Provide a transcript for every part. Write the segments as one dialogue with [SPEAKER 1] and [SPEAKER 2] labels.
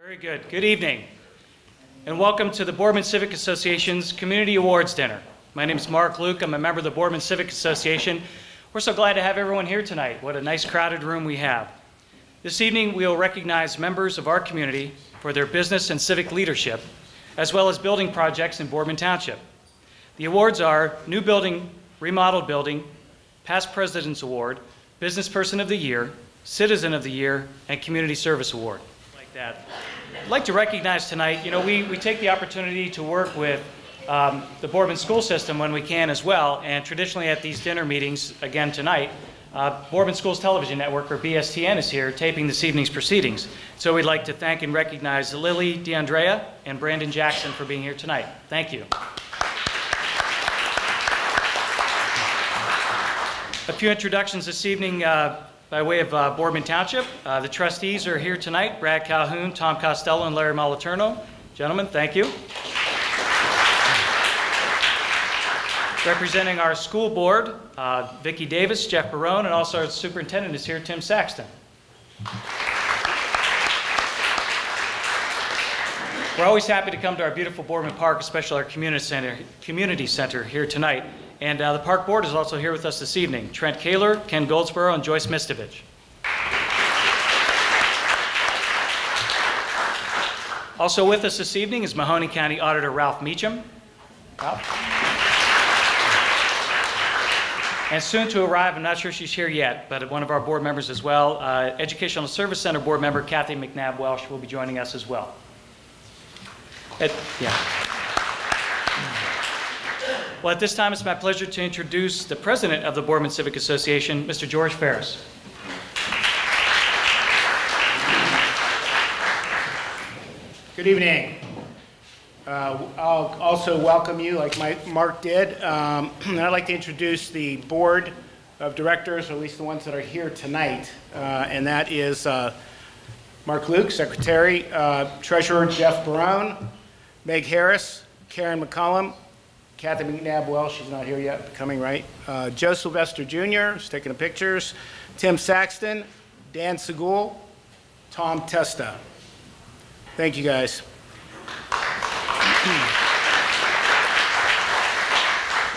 [SPEAKER 1] Very good. Good evening, and welcome to the Boardman Civic Association's Community Awards Dinner. My name is Mark Luke. I'm a member of the Boardman Civic Association. We're so glad to have everyone here tonight. What a nice crowded room we have. This evening, we will recognize members of our community for their business and civic leadership, as well as building projects in Boardman Township. The awards are New Building, Remodeled Building, Past President's Award, Business Person of the Year, Citizen of the Year, and Community Service Award. Like that. I'd like to recognize tonight, we take the opportunity to work with the Boardman school system when we can as well, and traditionally at these dinner meetings, again tonight, Boardman Schools Television Network, or BSTN, is here taping this evening's proceedings. So we'd like to thank and recognize Lily DeAndrea and Brandon Jackson for being here tonight. Thank you. A few introductions this evening by way of Boardman Township. The trustees are here tonight: Brad Calhoun, Tom Costello, and Larry Moliterno. Gentlemen, thank you. Representing our school board, Vicki Davis, Jeff Barone, and also our superintendent is here, Tim Saxton. We're always happy to come to our beautiful Boardman Park, especially our community center here tonight. And the park board is also here with us this evening: Trent Kaler, Ken Goldsboro, and Joyce Mistovich. Also with us this evening is Mahoney County Auditor Ralph Meacham. Ralph. And soon to arrive, I'm not sure she's here yet, but one of our board members as well, Educational Service Center board member Kathy McNabb Welsh will be joining us as well. Well, at this time, it's my pleasure to introduce the president of the Boardman Civic Association, Mr. George Ferris.
[SPEAKER 2] Good evening. I'll also welcome you, like Mark did. I'd like to introduce the board of directors, or at least the ones that are here tonight, and that is Mark Luke, secretary, treasurer Jeff Barone, Meg Harris, Karen McCollum, Kathy McNabb Welsh, she's not here yet, coming right. Joe Sylvester Jr., is taking the pictures. Tim Saxton, Dan Segul, Tom Testa. Thank you, guys.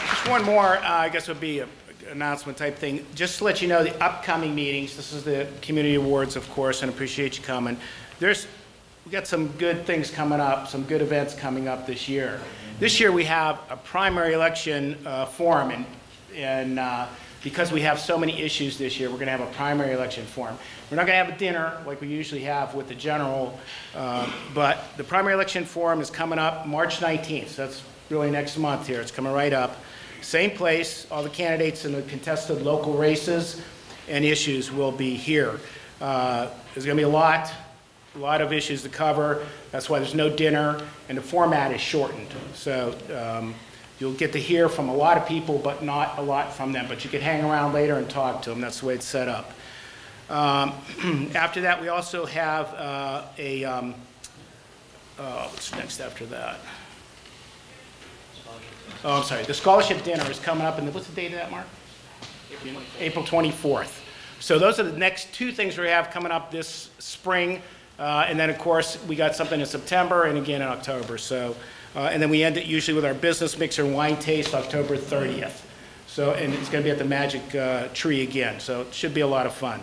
[SPEAKER 2] Just one more, I guess would be an announcement type thing. Just to let you know the upcoming meetings. This is the Community Awards, of course, and appreciate you coming. We got some good things coming up, some good events coming up this year. This year we have a primary election forum, and because we have so many issues this year, we're going to have a primary election forum. We're not going to have a dinner like we usually have with the general, but the primary election forum is coming up March 19th, so that's really next month here. It's coming right up. Same place, all the candidates in the contested local races and issues will be here. There's going to be a lot of issues to cover. That's why there's no dinner, and the format is shortened. So you'll get to hear from a lot of people, but not a lot from them. But you can hang around later and talk to them. That's the way it's set up. After that, we also have what's next after that? Oh, I'm sorry. The scholarship dinner is coming up, and what's the date of that, Mark? April 24th. So those are the next two things we have coming up this spring. And then, of course, we got something in September and again in October. So, and then we end it usually with our business mixer and wine taste October 30th. So, and it's going to be at the Magic Tree again. So it should be a lot of fun.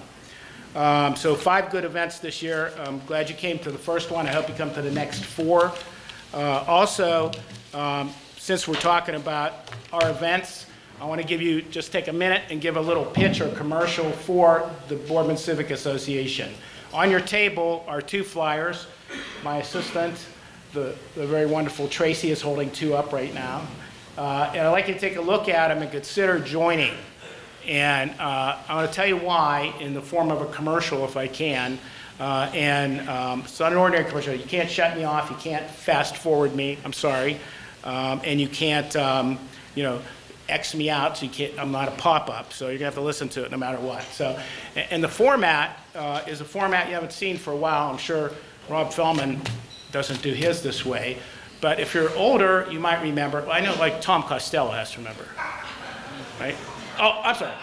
[SPEAKER 2] So 5 good events this year. I'm glad you came to the first one. I hope you come to the next 4. Also, since we're talking about our events, I want to just take a minute and give a little pitch or commercial for the Boardman Civic Association. On your table are 2 flyers. My assistant, the very wonderful Tracy, is holding 2 up right now. And I'd like you to take a look at them and consider joining. And I want to tell you why in the form of a commercial, if I can. It's not an ordinary commercial. You can't shut me off. You can't fast forward me. I'm sorry. And you can't, X me out, so I'm not a pop-up, so you're going to have to listen to it no matter what. So, and the format is a format you haven't seen for a while. I'm sure Rob Feldman doesn't do his this way. But if you're older, you might remember. Well, I know, like, Tom Costello has to remember. Right? Oh, I'm sorry.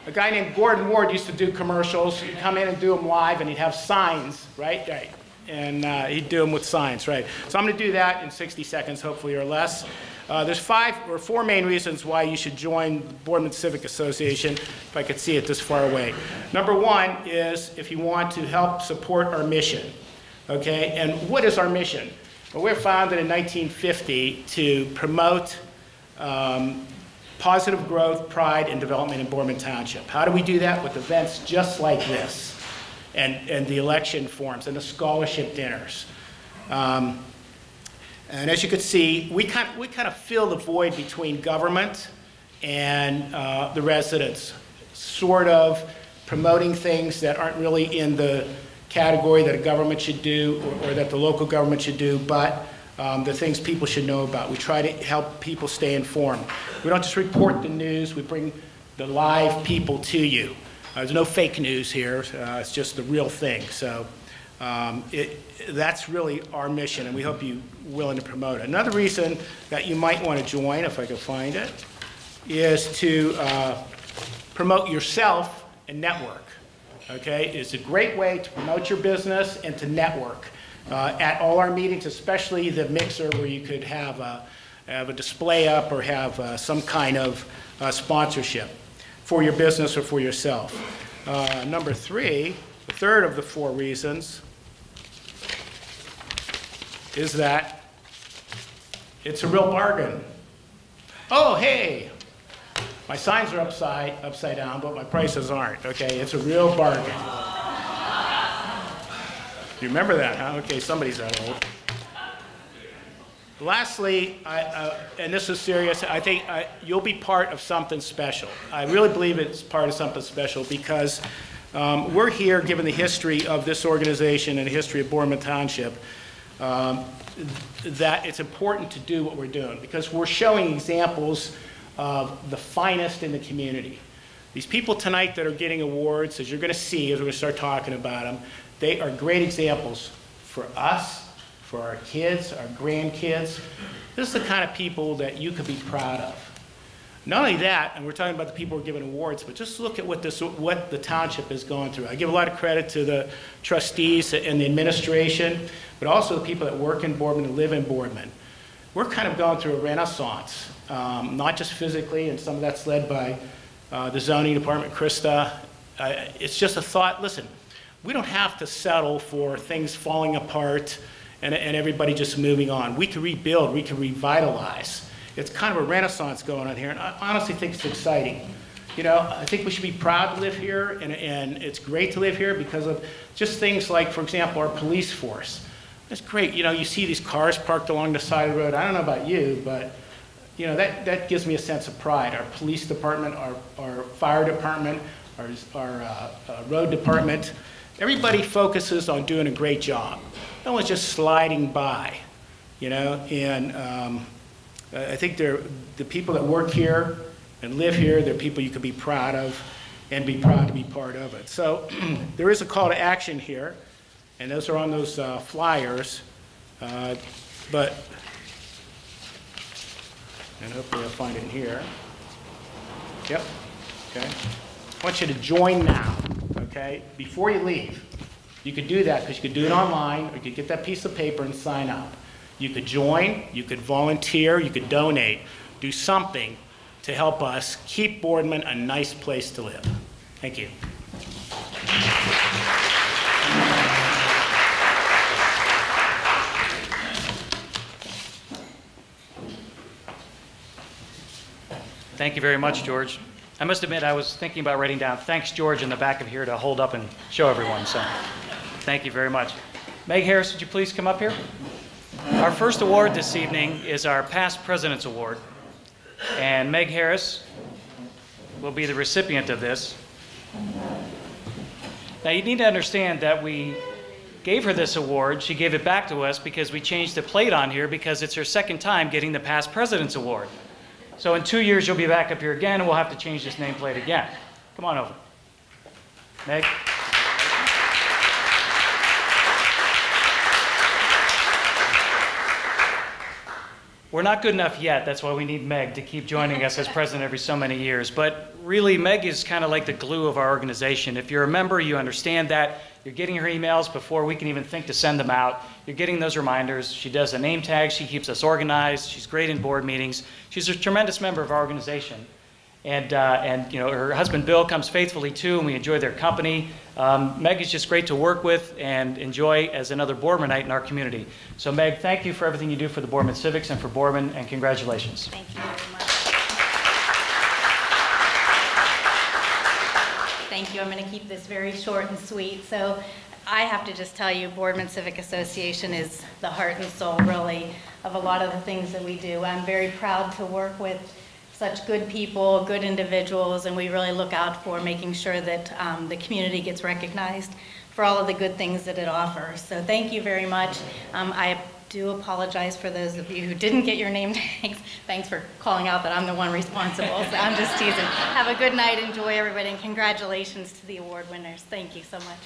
[SPEAKER 2] A guy named Gordon Ward used to do commercials. He'd come in and do them live, and he'd have signs, right? and he'd do them with signs, right? So I'm going to do that in 60 seconds, hopefully, or less. There's 5 or 4 main reasons why you should join the Boardman Civic Association, if I could see it this far away. Number 1 is if you want to help support our mission, okay? And what is our mission? Well, we're founded in 1950 to promote positive growth, pride, and development in Boardman Township. How do we do that? With events just like this, and the election forums, and the scholarship dinners. And as you can see, we kind of fill the void between government and the residents, sort of promoting things that aren't really in the category that a government should do or that the local government should do, but the things people should know about. We try to help people stay informed. We don't just report the news, we bring the live people to you. There's no fake news here, it's just the real thing. So that's really our mission, and we hope you're willing to promote it. Another reason that you might want to join, if I can find it, is to promote yourself and network. Okay, it's a great way to promote your business and to network. At all our meetings, especially the mixer where you could have a display up or have some kind of sponsorship for your business or for yourself. Number 3, the third of the 4 reasons, is that it's a real bargain. Oh, hey, my signs are upside down, but my prices aren't. Okay, it's a real bargain. You remember that, huh? Okay, somebody's that old. Lastly, and this is serious, I think you'll be part of something special. I really believe it's part of something special because we're here, given the history of this organization and the history of Boardman Township, that it's important to do what we're doing because we're showing examples of the finest in the community. These people tonight that are getting awards, as you're going to see as we're going to start talking about them, they are great examples for us, for our kids, our grandkids. This is the kind of people that you could be proud of. Not only that, and we're talking about the people who are given awards, but just look at what the township is going through. I give a lot of credit to the trustees and the administration, but also the people that work in Boardman and live in Boardman. We're kind of going through a renaissance, not just physically, and some of that's led by the zoning department, Krista. It's just a thought, listen, we don't have to settle for things falling apart and everybody just moving on. We can rebuild, we can revitalize. It's kind of a renaissance going on here, and I honestly think it's exciting. You know, I think we should be proud to live here, and it's great to live here because of just things like, for example, our police force. It's great, you know, you see these cars parked along the side of the road. I don't know about you, but, you know, that gives me a sense of pride. Our police department, our fire department, our road department, everybody focuses on doing a great job. No one's just sliding by, you know, and I think the people that work here and live here, they're people you could be proud of and be proud to be part of it. So there is a call to action here, and those are on those flyers, and hopefully I'll find it in here. Yep, okay. I want you to join now, okay, before you leave. You could do that because you could do it online, or you could get that piece of paper and sign up. You could join, you could volunteer, you could donate, do something to help us keep Boardman a nice place to live. Thank you.
[SPEAKER 1] Thank you very much, George. I must admit I was thinking about writing down thanks, George, in the back of here to hold up and show everyone, so thank you very much. Meg Harris, would you please come up here? Our first award this evening is our Past President's Award, and Meg Harris will be the recipient of this. Now, you need to understand that we gave her this award. She gave it back to us because we changed the plate on here because it's her second time getting the Past President's Award. So in 2 years, you'll be back up here again, and we'll have to change this nameplate again. Come on over. Meg. We're not good enough yet. That's why we need Meg to keep joining us as president every so many years. But really, Meg is kind of like the glue of our organization. If you're a member, you understand that. You're getting her emails before we can even think to send them out. You're getting those reminders. She does a name tag. She keeps us organized. She's great in board meetings. She's a tremendous member of our organization. And you know, her husband Bill comes faithfully too, and we enjoy their company. Meg is just great to work with and enjoy as another Boardmanite in our community. So Meg, thank you for everything you do for the Boardman Civics and for Boardman, and congratulations.
[SPEAKER 3] Thank you very much. Thank you. I'm going to keep this very short and sweet. So I have to just tell you, Boardman Civic Association is the heart and soul, really, of a lot of the things that we do. I'm very proud to work with such good people, good individuals, and we really look out for making sure that the community gets recognized for all of the good things that it offers. So thank you very much. I do apologize for those of you who didn't get your name tags. Thanks for calling out that I'm the one responsible. So I'm just teasing. Have a good night, enjoy everybody, and congratulations to the award winners. Thank you so much.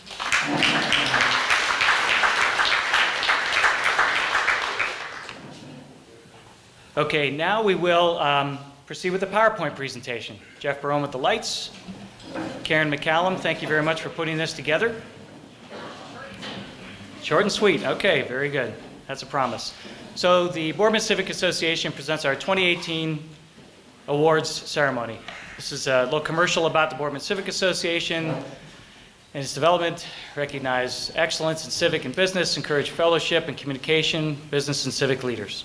[SPEAKER 1] Okay, now we will proceed with the PowerPoint presentation. Jeff Barone with the lights. Karen McCallum, thank you very much for putting this together. Short and sweet. Okay, very good. That's a promise. So the Boardman Civic Association presents our 2018 awards ceremony. This is a little commercial about the Boardman Civic Association and its development. Recognize excellence in civic and business, encourage fellowship and communication, business and civic leaders.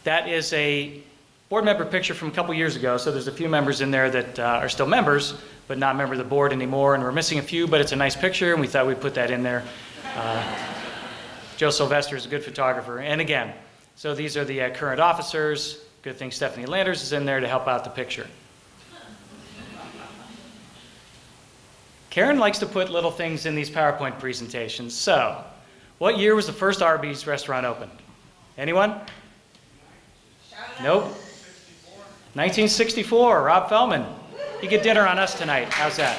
[SPEAKER 1] That is a board member picture from a couple years ago, so there's a few members in there that are still members, but not a member of the board anymore, and we're missing a few, but it's a nice picture, and we thought we'd put that in there. Joe Sylvester is a good photographer, and again, so these are the current officers. Good thing Stephanie Landers is in there to help out the picture. Karen likes to put little things in these PowerPoint presentations, so what year was the first Arby's restaurant opened? Anyone? Nope. 1964, Rob Feldman. You get dinner on us tonight. How's that?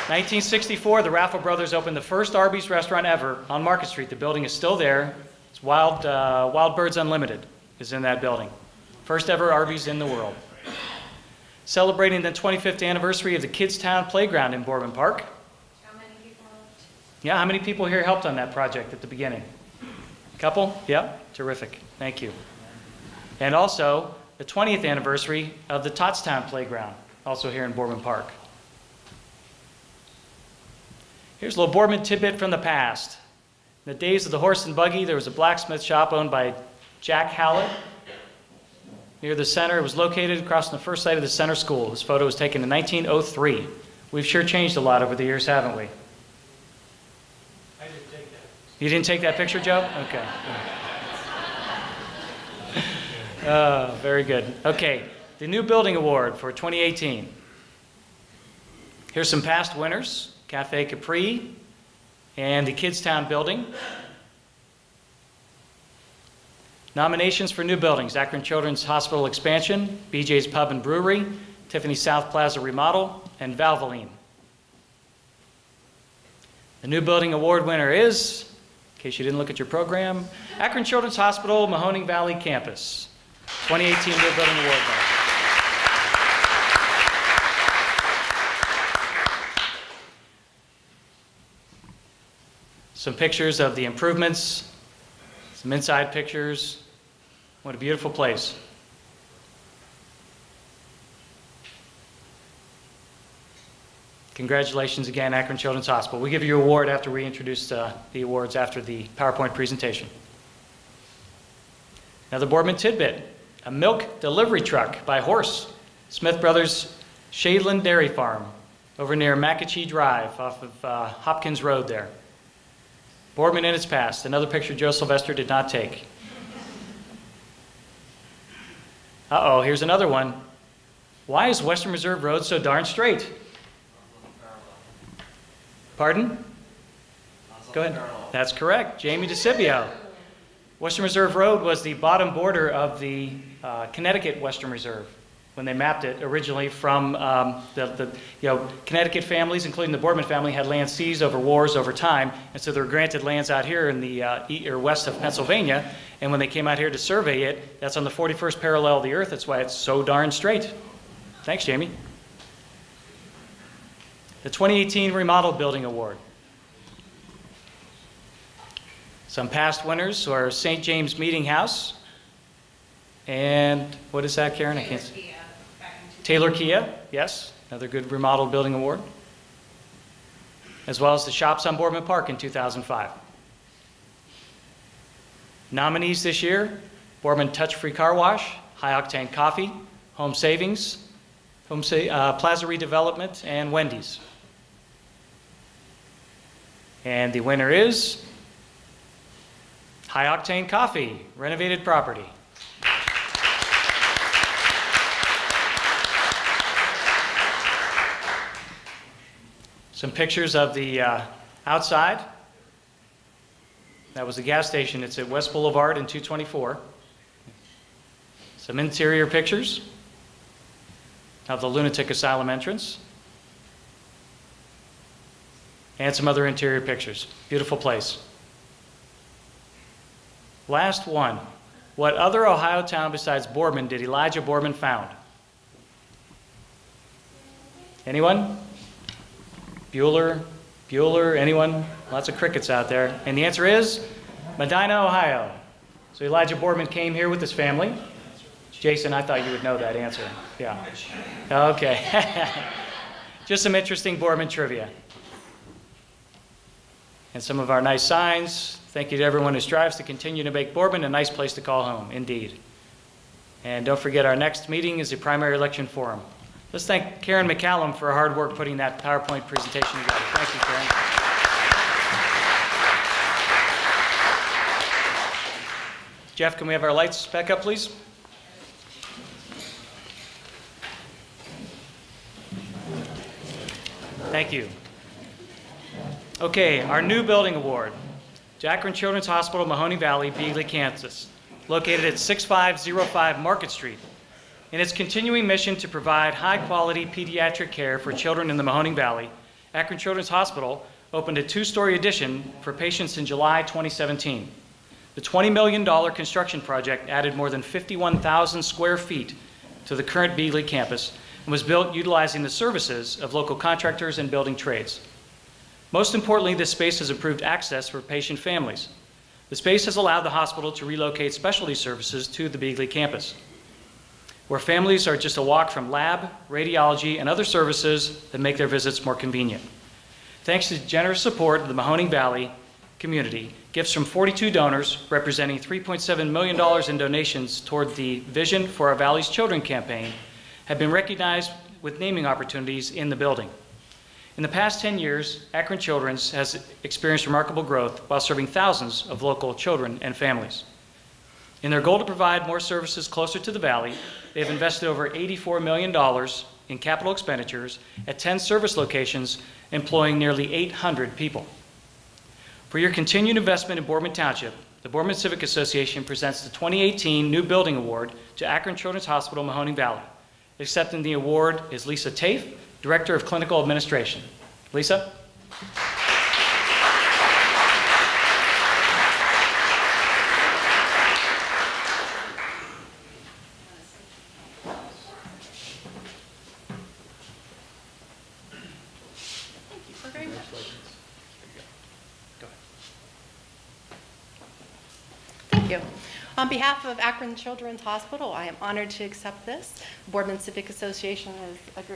[SPEAKER 1] 1964, the Raffle Brothers opened the first Arby's restaurant ever on Market Street. The building is still there. It's Wild Birds Unlimited is in that building. First ever Arby's in the world. Celebrating the 25th anniversary of the Kidstown Playground in Boardman Park.
[SPEAKER 3] How many people helped?
[SPEAKER 1] Yeah, how many people here helped on that project at the beginning? A couple? Yep, terrific. Thank you. And also, the 20th anniversary of the Tottstown Playground, also here in Boardman Park. Here's a little Boardman tidbit from the past. In the days of the horse and buggy, there was a blacksmith shop owned by Jack Hallett near the center. It was located across from the first site of the center school. This photo was taken in 1903. We've sure changed a lot over the years, haven't we?
[SPEAKER 4] I didn't take that.
[SPEAKER 1] You didn't take that picture, Joe? Okay. Very good. Okay, the new building award for 2018. Here's some past winners: Cafe Capri and the Kidstown building. Nominations for new buildings: Akron Children's Hospital expansion, BJ's Pub and Brewery, Tiffany South Plaza remodel, and Valvoline. The new building award winner is, in case you didn't look at your program, Akron Children's Hospital, Mahoning Valley Campus. 2018 New Building Award winner. Some pictures of the improvements, some inside pictures. What a beautiful place. Congratulations again, Akron Children's Hospital. We'll give you your award after we introduce the awards after the PowerPoint presentation. Another Boardman tidbit. A milk delivery truck by horse. Smith Brothers Shadeland Dairy Farm over near McAchee Drive off of Hopkins Road there. Boardman in its past. Another picture Joe Sylvester did not take. Uh-oh, here's another one. Why is Western Reserve Road so darn straight? Pardon? Go ahead. That's correct. Jamie DeCibio. Western Reserve Road was the bottom border of the Connecticut Western Reserve. when they mapped it originally from Connecticut families, including the Boardman family, had land seized over wars over time, and so they were granted lands out here in the west of Pennsylvania, and when they came out here to survey it, that's on the 41st parallel of the earth. That's why it's so darn straight. Thanks, Jamie. The 2018 Remodel Building Award. Some past winners are St. James Meeting House, and what is that, Karen? I can't see. Taylor Kia, yes, another good remodel building award, as well as the Shops on Boardman Park in 2005. Nominees this year: Boardman Touch-Free Car Wash, High Octane Coffee, Home Savings, Plaza Redevelopment, and Wendy's. And the winner is High Octane Coffee, renovated property. Some pictures of the outside. That was the gas station. It's at West Boulevard and 224. Some interior pictures of the lunatic asylum entrance. And some other interior pictures. Beautiful place. Last one. What other Ohio town besides Boardman did Elijah Boardman found? Anyone? Bueller, anyone? Lots of crickets out there. And the answer is Medina, Ohio. So Elijah Boardman came here with his family. Jason, I thought you would know that answer. Yeah. Okay. Just some interesting Boardman trivia. And some of our nice signs. Thank you to everyone who strives to continue to make Boardman a nice place to call home, indeed. And don't forget, our next meeting is the primary election forum. Let's thank Karen McCallum for her hard work putting that PowerPoint presentation together. Thank you, Karen. Jeff, can we have our lights back up, please? Thank you. Okay, our new building award. Akron Children's Hospital, Mahoning Valley, Beagley, Kansas, located at 6505 Market Street. In its continuing mission to provide high-quality pediatric care for children in the Mahoning Valley, Akron Children's Hospital opened a two-story addition for patients in July 2017. The $20 million construction project added more than 51,000 square feet to the current Beagley campus and was built utilizing the services of local contractors and building trades. Most importantly, this space has improved access for patient families. The space has allowed the hospital to relocate specialty services to the Beagley campus, where families are just a walk from lab, radiology, and other services that make their visits more convenient. Thanks to generous support of the Mahoning Valley community, gifts from 42 donors representing $3.7 million in donations toward the Vision for Our Valley's Children campaign have been recognized with naming opportunities in the building. In the past 10 years, Akron Children's has experienced remarkable growth while serving thousands of local children and families. In their goal to provide more services closer to the Valley, they have invested over $84 million in capital expenditures at 10 service locations, employing nearly 800 people. For your continued investment in Boardman Township, the Boardman Civic Association presents the 2018 New Building Award to Akron Children's Hospital, Mahoning Valley. Accepting the award is Lisa Tafe, Director of Clinical Administration. Lisa?
[SPEAKER 4] Thank you. On behalf of Akron Children's Hospital, I am honored to accept this. Boardman Civic Association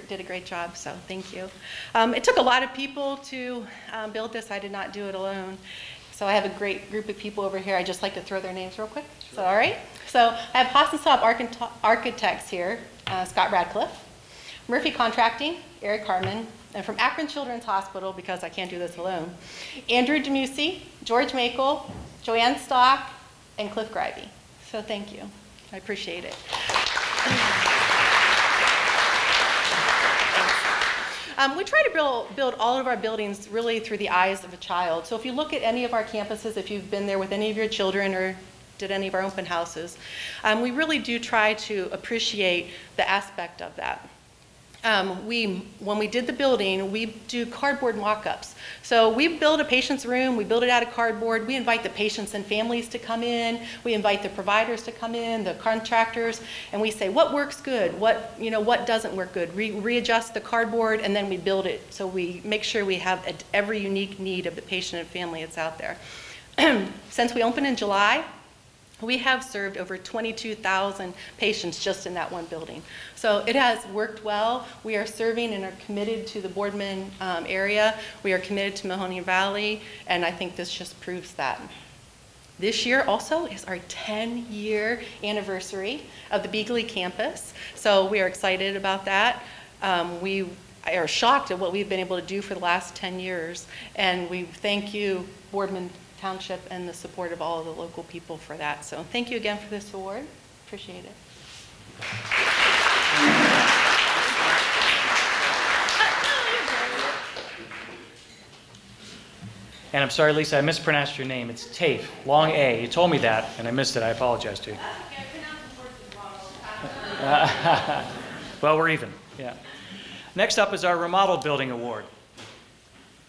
[SPEAKER 4] did a great job, so thank you. It took a lot of people to build this. I did not do it alone. So I have a great group of people over here. I'd just like to throw their names real quick. Sure. So, all right? So I have Hassenstab Architects here, Scott Radcliffe, Murphy Contracting, Eric Harmon, and from Akron Children's Hospital, because I can't do this alone, Andrew DeMusi, George Makel, Joanne Stock, and Cliff Grivey. So thank you. I appreciate it. We try to build all of our buildings really through the eyes of a child. So if you look at any of our campuses, if you've been there with any of your children or did any of our open houses. We really do try to appreciate the aspect of that. When we did the building, we do cardboard mock-ups. So we build a patient's room, we build it out of cardboard, we invite the patients and families to come in, we invite the providers to come in, the contractors, and we say what works good, what doesn't work good, readjust the cardboard, and then we build it so we make sure we have every unique need of the patient and family that's out there. Since we opened in July, we have served over 22,000 patients just in that one building. So it has worked well. We are serving and are committed to the Boardman area. We are committed to Mahoning Valley, and I think this just proves that. This year also is our 10-year anniversary of the Beagley campus. So we are excited about that. We are shocked at what we've been able to do for the last 10 years. And we thank you, Boardman Township, and the support of all of the local people for that. So thank you again for this award. Appreciate it.
[SPEAKER 1] And I'm sorry, Lisa, I mispronounced your name. It's TAFE, long A. You told me that, and I missed it. I apologize to you. Well, we're even, yeah. Next up is our Remodeled Building Award.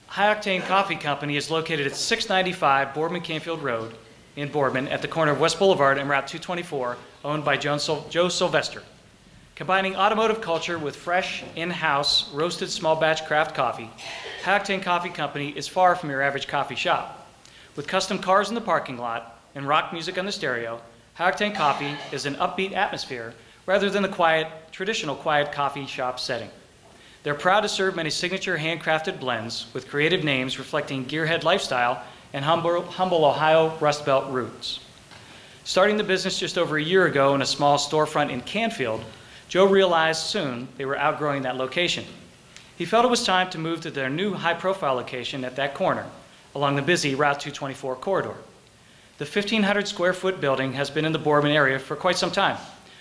[SPEAKER 1] High Octane Coffee Company is located at 695 Boardman Canfield Road in Boardman at the corner of West Boulevard and Route 224, owned by Joe Sylvester. Combining automotive culture with fresh, in-house, roasted small batch craft coffee, High Octane Coffee Company is far from your average coffee shop. With custom cars in the parking lot and rock music on the stereo, High Octane Coffee is an upbeat atmosphere rather than the traditional quiet coffee shop setting. They're proud to serve many signature handcrafted blends with creative names reflecting gearhead lifestyle and humble Ohio Rust Belt roots. Starting the business just over a year ago in a small storefront in Canfield, Joe realized soon they were outgrowing that location. He felt it was time to move to their new high-profile location at that corner, along the busy Route 224 corridor. The 1,500 square foot building has been in the Boardman area for quite some time,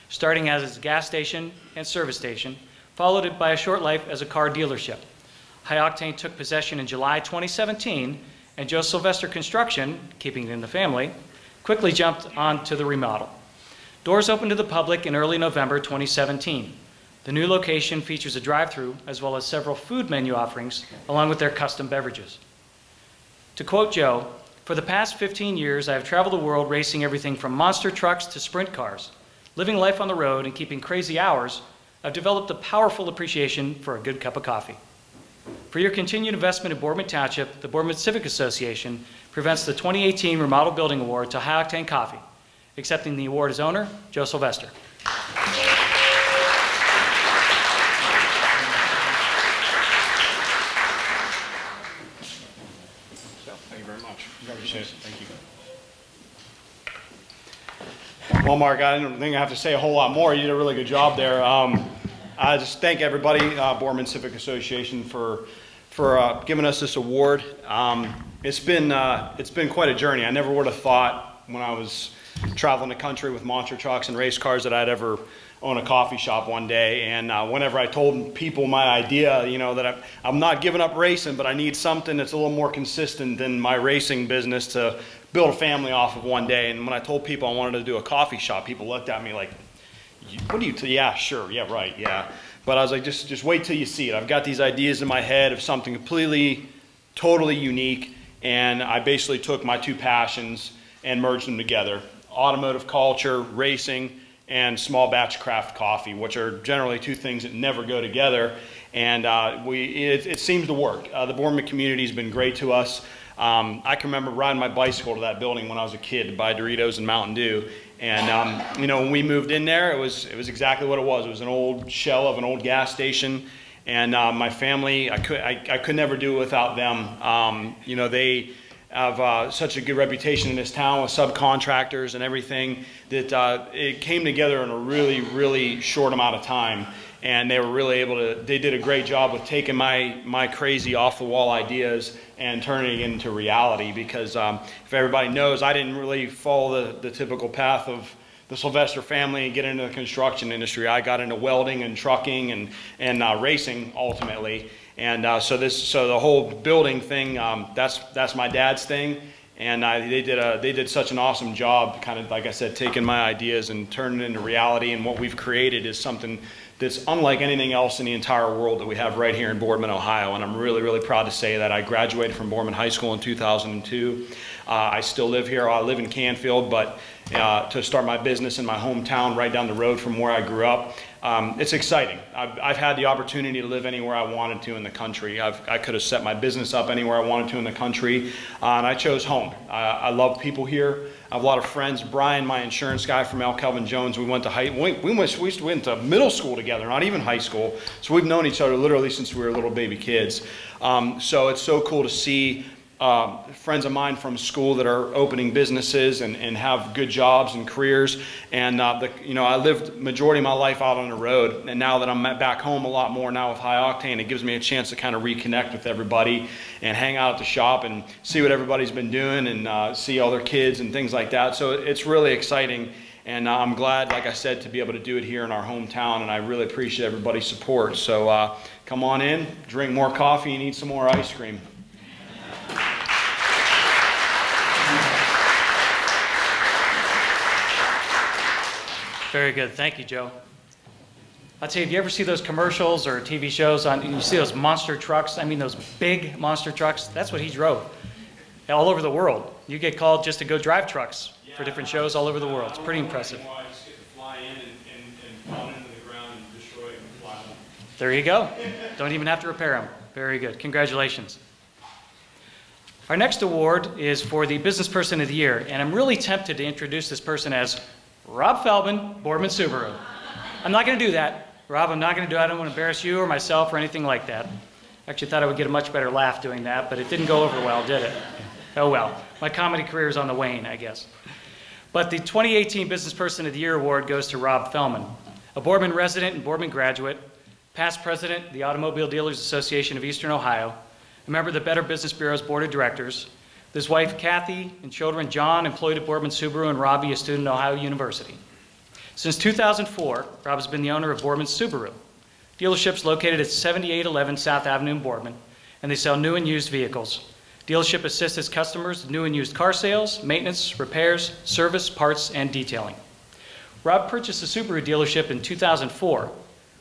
[SPEAKER 1] starting as a gas station and service station, followed by a short life as a car dealership. High Octane took possession in July 2017, and Joe Sylvester Construction, keeping it in the family, quickly jumped on to the remodel. Doors opened to the public in early November 2017. The new location features a drive-through as well as several food menu offerings, along with their custom beverages. To quote Joe, "For the past 15 years, I have traveled the world racing everything from monster trucks to sprint cars. Living life on the road and keeping crazy hours, I've developed a powerful appreciation for a good cup of coffee. For your continued investment in Boardman Township, the Boardman Civic Association presents the 2018 Remodeled Building Award to High Octane Coffee. Accepting the award is owner, Joe Sylvester."
[SPEAKER 5] Thank you very much. Appreciate it. Thank you. Well, Mark, I don't think I have to say a whole lot more. You did a really good job there. I just thank everybody, Boardman Civic Association, for giving us this award. It's been quite a journey. I never would have thought when I was traveling the country with monster trucks and race cars that I'd ever own a coffee shop one day. And whenever I told people my idea, that I'm not giving up racing, but I need something that's a little more consistent than my racing business to build a family off of one day. And when I told people I wanted to do a coffee shop, people looked at me like, "What do you, yeah, sure, yeah, right, yeah." But I was like, just wait till you see it. I've got these ideas in my head of something completely, totally unique. And I basically took my two passions and merged them together. Automotive culture, racing, and small batch craft coffee, which are generally two things that never go together. And it seems to work. The Boardman community has been great to us. I can remember riding my bicycle to that building when I was a kid to buy Doritos and Mountain Dew. And when we moved in there, it was exactly what it was. It was an old shell of an old gas station. And my family, I could never do it without them. They have such a good reputation in this town with subcontractors and everything that it came together in a really, really short amount of time. And they were really able to, they did a great job with taking my crazy off-the-wall ideas and turning it into reality, because if everybody knows, I didn't really follow the typical path of the Sylvester family and get into the construction industry. I got into welding and trucking and racing ultimately. And so the whole building thing, that's my dad's thing. And they did such an awesome job, kind of like I said, taking my ideas and turning it into reality. And what we've created is something that's unlike anything else in the entire world that we have right here in Boardman, Ohio. And I'm really, really proud to say that I graduated from Boardman High School in 2002. I still live here. I live in Canfield, but to start my business in my hometown right down the road from where I grew up, it's exciting. I've had the opportunity to live anywhere I wanted to in the country. I could have set my business up anywhere I wanted to in the country, and I chose home. I love people here. I have a lot of friends. Brian, my insurance guy from L. Calvin Jones, we went to we went to middle school together, not even high school. So we've known each other literally since we were little baby kids. So it's so cool to see friends of mine from school that are opening businesses and have good jobs and careers. And I lived majority of my life out on the road, and now that I'm back home a lot more now with High Octane, it gives me a chance to kind of reconnect with everybody and hang out at the shop and see what everybody's been doing and see all their kids and things like that. So it's really exciting, and I'm glad, like I said, to be able to do it here in our hometown, and I really appreciate everybody's support. So come on in, drink more coffee, and eat some more ice cream.
[SPEAKER 1] Very good. Thank you, Joe. I'll tell you, if you ever see those commercials or TV shows you see those monster trucks, I mean those big monster trucks, that's what he drove all over the world. You get called just to go drive trucks for different shows all over the world. It's pretty impressive. There you go. Don't even have to repair them. Very good. Congratulations. Our next award is for the Business Person of the Year, and I'm really tempted to introduce this person as Rob Feldman, Boardman Subaru. I'm not going to do that. Rob, I'm not going to do that. I don't want to embarrass you or myself or anything like that. Actually thought I would get a much better laugh doing that, but it didn't go over well, did it? Oh well. My comedy career is on the wane, I guess. But the 2018 Business Person of the Year award goes to Rob Feldman, a Boardman resident and Boardman graduate, past president of the Automobile Dealers Association of Eastern Ohio, a member of the Better Business Bureau's Board of Directors, with his wife Kathy and children John employed at Boardman Subaru, and Robbie a student at Ohio University. Since 2004, Rob has been the owner of Boardman Subaru. Dealerships located at 7811 South Avenue in Boardman, and they sell new and used vehicles. Dealership assists its customers with new and used car sales, maintenance, repairs, service, parts, and detailing. Rob purchased a Subaru dealership in 2004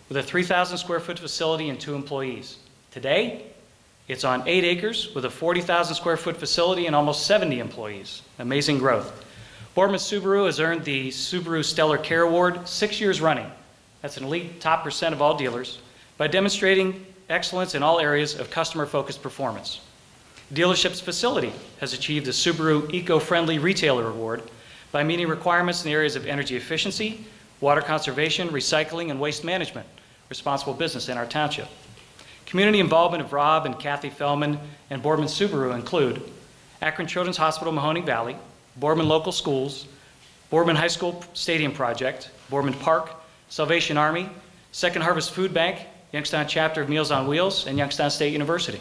[SPEAKER 1] with a 3,000 square foot facility and 2 employees. Today, it's on 8 acres with a 40,000 square foot facility and almost 70 employees. Amazing growth. Boardman Subaru has earned the Subaru Stellar Care Award 6 years running. That's an elite top % of all dealers by demonstrating excellence in all areas of customer-focused performance. The dealership's facility has achieved the Subaru Eco-Friendly Retailer Award by meeting requirements in the areas of energy efficiency, water conservation, recycling, and waste management, responsible business in our township. Community involvement of Rob and Kathy Feldman and Boardman Subaru include Akron Children's Hospital, Mahoning Valley, Boardman Local Schools, Boardman High School Stadium Project, Boardman Park, Salvation Army, Second Harvest Food Bank, Youngstown Chapter of Meals on Wheels, and Youngstown State University.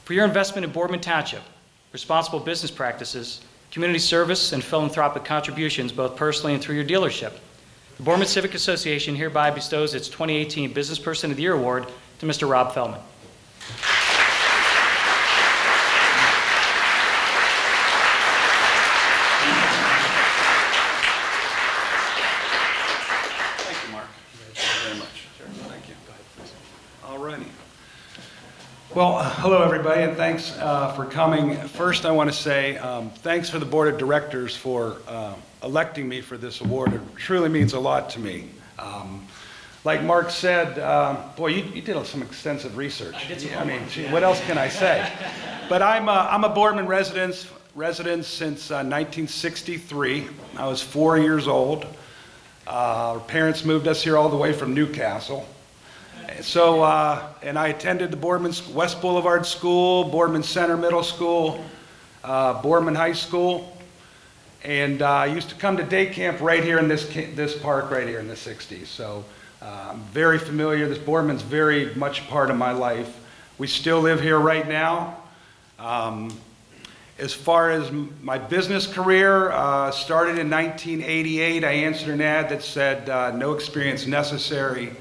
[SPEAKER 1] For your investment in Boardman Township, responsible business practices, community service, and philanthropic contributions, both personally and through your dealership, the Boardman Civic Association hereby bestows its 2018 Business Person of the Year Award to Mr. Rob Feldman.
[SPEAKER 6] Thank you, Mark. Thank you very much. Sure. Thank you. Go ahead, please. All righty. Well, hello, everybody, and thanks for coming. First, I want to say thanks for the Board of Directors for electing me for this award. It truly means a lot to me. Like Mark said, boy, you did some extensive research.
[SPEAKER 1] I did some
[SPEAKER 6] gee, what else can I say? But I'm a Boardman resident since 1963. I was 4 years old. Our parents moved us here all the way from Newcastle. So, and I attended the Boardman West Boulevard School, Boardman Center Middle School, Boardman High School, and I used to come to day camp right here in this park right here in the 60s. So I'm very familiar. This Boardman's very much a part of my life. We still live here right now. As far as my business career, started in 1988. I answered an ad that said no experience necessary.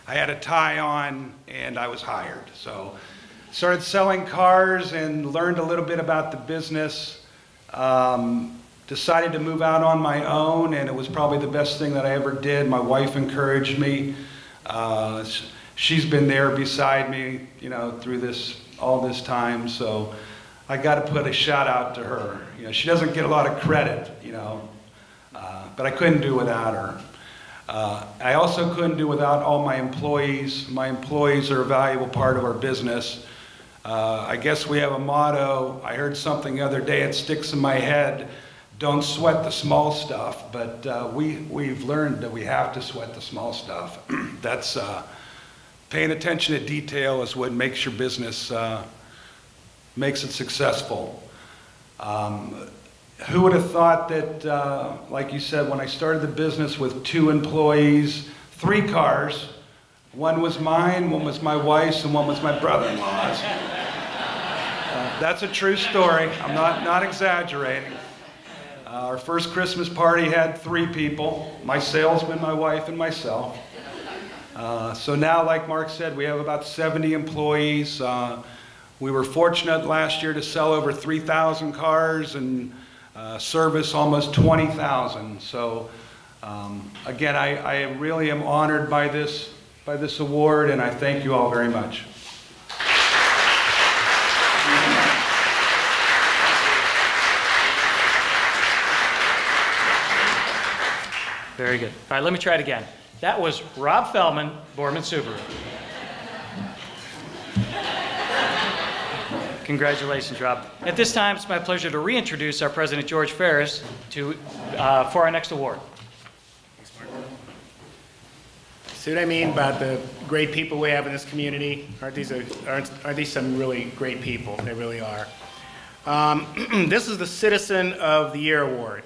[SPEAKER 6] I had a tie on and I was hired. So started selling cars and learned a little bit about the business. Decided to move out on my own, and it was probably the best thing that I ever did. My wife encouraged me. She's been there beside me, you know, through all this time, so I got to put a shout out to her. You know, she doesn't get a lot of credit, you know, but I couldn't do without her. I also couldn't do without all my employees. My employees are a valuable part of our business. I guess we have a motto. I heard something the other day, it sticks in my head: don't sweat the small stuff. But we've learned that we have to sweat the small stuff. That's paying attention to detail is what makes your business, makes it successful. Who would have thought that, like you said, when I started the business with 2 employees, 3 cars, one was mine, one was my wife's, and one was my brother-in-law's. That's a true story. I'm not exaggerating. Our first Christmas party had 3 people: my salesman, my wife, and myself. So now, like Mark said, we have about 70 employees. We were fortunate last year to sell over 3,000 cars and service almost 20,000. So again, I really am honored by this award, and I thank you all very much.
[SPEAKER 1] Very good. All right, let me try it again. That was Rob Feldman, Boardman Subaru. Congratulations, Rob. At this time, it's my pleasure to reintroduce our President, George Ferris, for our next award.
[SPEAKER 2] See what I mean about the great people we have in this community? Aren't these some really great people? They really are. This is the Citizen of the Year Award.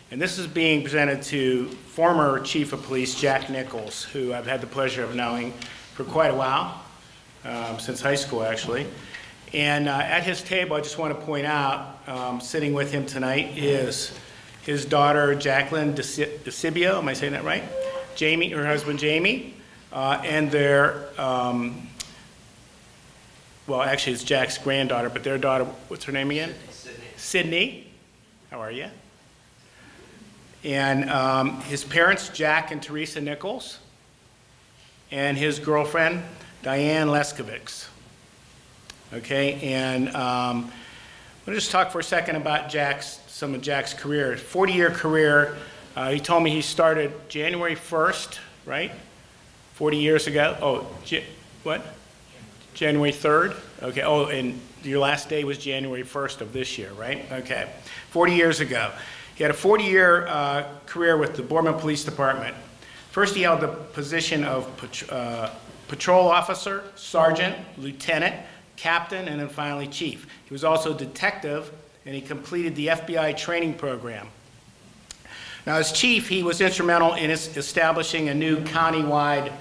[SPEAKER 2] And this is being presented to former Chief of Police Jack Nichols, who I've had the pleasure of knowing for quite a while, since high school actually. And at his table, I just want to point out, sitting with him tonight is his daughter Jacqueline DeCibio, am I saying that right? Jamie, her husband Jamie, and their, well actually it's Jack's granddaughter, but their daughter, what's her name again? Sydney. How are you? And his parents, Jack and Teresa Nichols, and his girlfriend, Diane Leskovics. Okay, and we'll just talk for a second about some of Jack's career. 40-year career. He told me he started January 1st, right? 40 years ago. Oh, what? January 3rd? Okay, oh, and your last day was January 1st of this year, right? Okay, 40 years ago. He had a 40-year career with the Boardman Police Department. First, he held the position of patrol officer, sergeant, lieutenant, captain, and then finally chief. He was also a detective, and he completed the FBI training program. Now, as chief, he was instrumental in establishing a new county-wide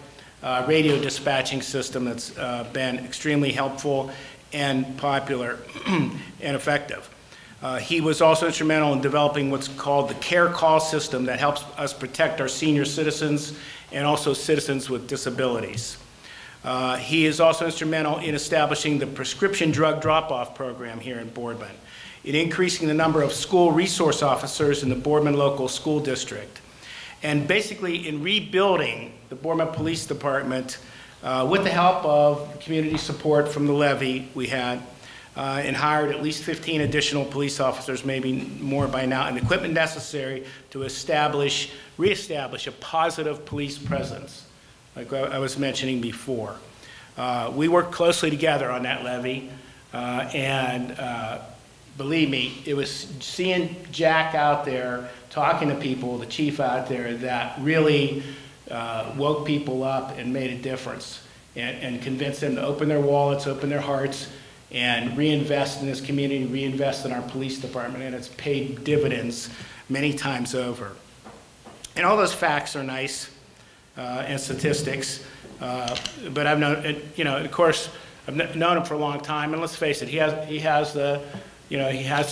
[SPEAKER 2] radio dispatching system that's been extremely helpful and popular and effective. He was also instrumental in developing what's called the care call system that helps us protect our senior citizens and also citizens with disabilities. He is also instrumental in establishing the prescription drug drop-off program here in Boardman, in increasing the number of school resource officers in the Boardman local school district, and basically in rebuilding the Boardman Police Department with the help of community support from the levy we had, and hired at least 15 additional police officers, maybe more by now, and equipment necessary to reestablish a positive police presence, like I was mentioning before. We worked closely together on that levy, and believe me, it was seeing Jack out there talking to people, the chief out there, that really woke people up and made a difference, and convinced them to open their wallets, open their hearts, and reinvest in this community, reinvest in our police department, and it's paid dividends many times over. And all those facts are nice, and statistics, but I've known, you know, of course, I've known him for a long time, and let's face it, he has the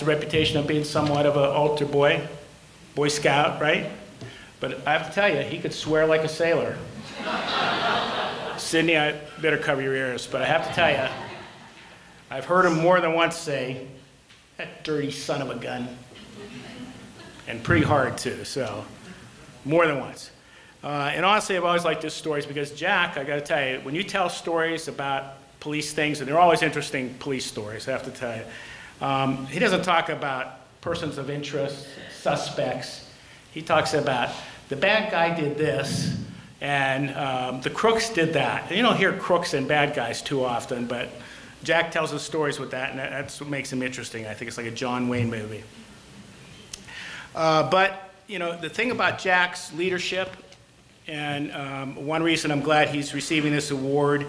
[SPEAKER 2] reputation of being somewhat of an altar boy, Boy Scout, right? But I have to tell you, he could swear like a sailor. Sydney, I better cover your ears, but I have to tell you, I've heard him more than once say, "That dirty son of a gun." And pretty hard too, so more than once. And honestly, I've always liked his stories because Jack, I gotta tell you, when you tell stories about police things, and they're always interesting police stories, I have to tell you, he doesn't talk about persons of interest, suspects. He talks about the bad guy did this, and the crooks did that. And you don't hear crooks and bad guys too often, but Jack tells us stories with that, and that's what makes him interesting. I think it's like a John Wayne movie. But, you know, the thing about Jack's leadership, and one reason I'm glad he's receiving this award,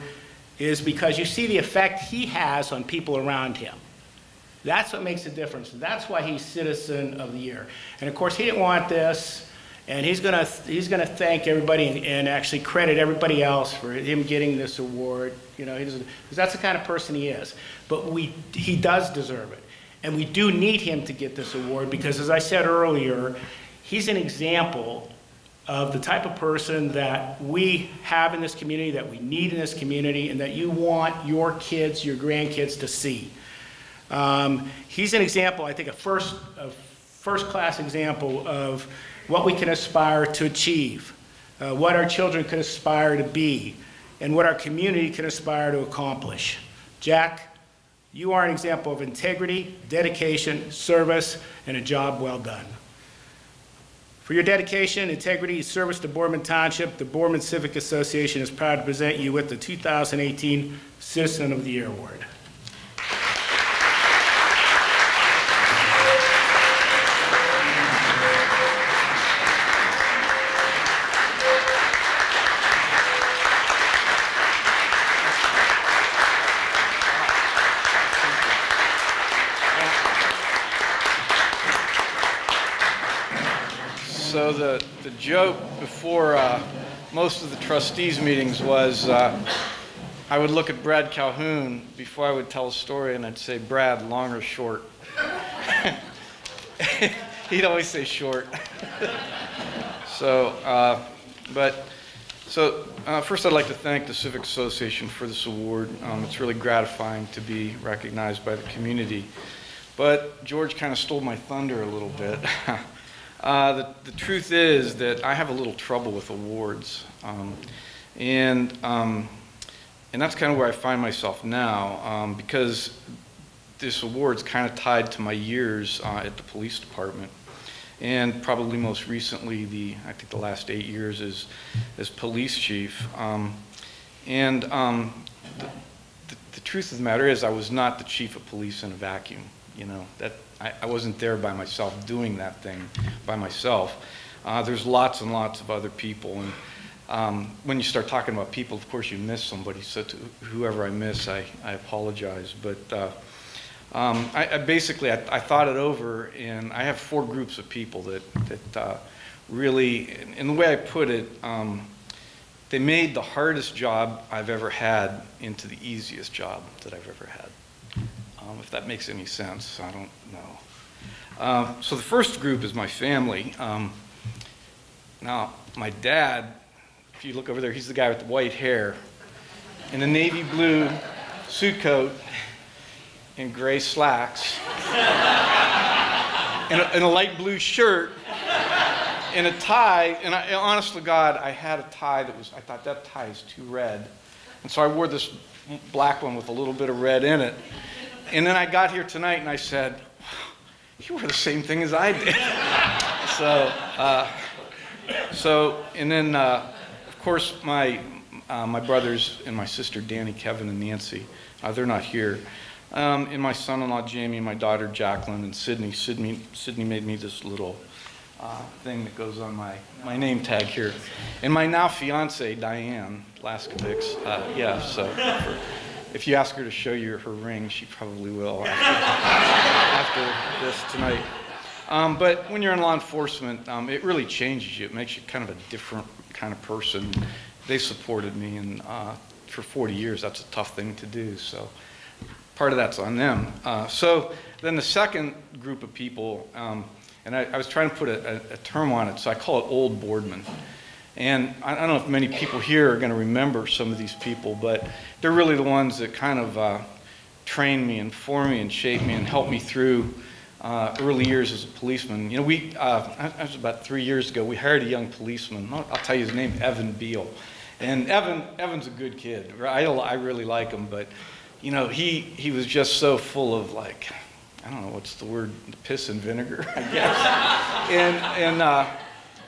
[SPEAKER 2] is because you see the effect he has on people around him. That's what makes a difference. That's why he's Citizen of the Year. And of course, he didn't want this, and he's gonna thank everybody and actually credit everybody else for him getting this award. You know, because that's the kind of person he is. But he does deserve it. And we do need him to get this award because, as I said earlier, he's an example of the type of person that we have in this community, that we need in this community, and that you want your kids, your grandkids to see. He's an example, I think, a first-class example of what we can aspire to achieve, what our children can aspire to be, and what our community can aspire to accomplish. Jack, you are an example of integrity, dedication, service, and a job well done. For your dedication, integrity, and service to Boardman Township, the Boardman Civic Association is proud to present you with the 2018 Citizen of the Year Award.
[SPEAKER 7] So the joke before most of the trustees meetings was I would look at Brad Calhoun before I would tell a story and I'd say, Brad, long or short? He'd always say short. So first I'd like to thank the Civic Association for this award. It's really gratifying to be recognized by the community. But George kind of stole my thunder a little bit. The truth is that I have a little trouble with awards, and that's kind of where I find myself now, because this award's kind of tied to my years at the police department, and probably most recently, I think the last 8 years as police chief. The truth of the matter is I was not the chief of police in a vacuum. You know, that I wasn't there by myself doing that thing by myself. There's lots and lots of other people, and when you start talking about people, of course you miss somebody. So to whoever I miss, I apologize. But I basically thought it over, and I have 4 groups of people that really, in the way I put it, they made the hardest job I've ever had into the easiest job that I've ever had. If that makes any sense, I don't know. So the first group is my family. Now, my dad, if you look over there, he's the guy with the white hair, in a navy blue suit coat, and gray slacks, and a light blue shirt, and a tie. And honest to God, I had a tie I thought that tie is too red. And so I wore this black one with a little bit of red in it. And then I got here tonight and I said, wow, you wore the same thing as I did. And then, of course, my brothers and my sister, Danny, Kevin, and Nancy, they're not here. And my son-in-law, Jamie, and my daughter, Jacqueline, and Sydney. Sydney made me this little thing that goes on my name tag here. And my now fiance, Diane Laskovics, if you ask her to show you her ring, she probably will after this tonight. But when you're in law enforcement, it really changes you. It makes you kind of a different kind of person. They supported me, and for 40 years, that's a tough thing to do. So part of that's on them. So then the second group of people, and I was trying to put a term on it, so I call it old Boardman. And I don't know if many people here are going to remember some of these people, but they're really the ones that kind of trained me and formed me and shaped me and helped me through early years as a policeman. You know, that was about 3 years ago, we hired a young policeman. I'll tell you his name, Evan Beal. And Evan's a good kid. I really like him, but, you know, he was just so full of, like, I don't know, what's the word, piss and vinegar, I guess. and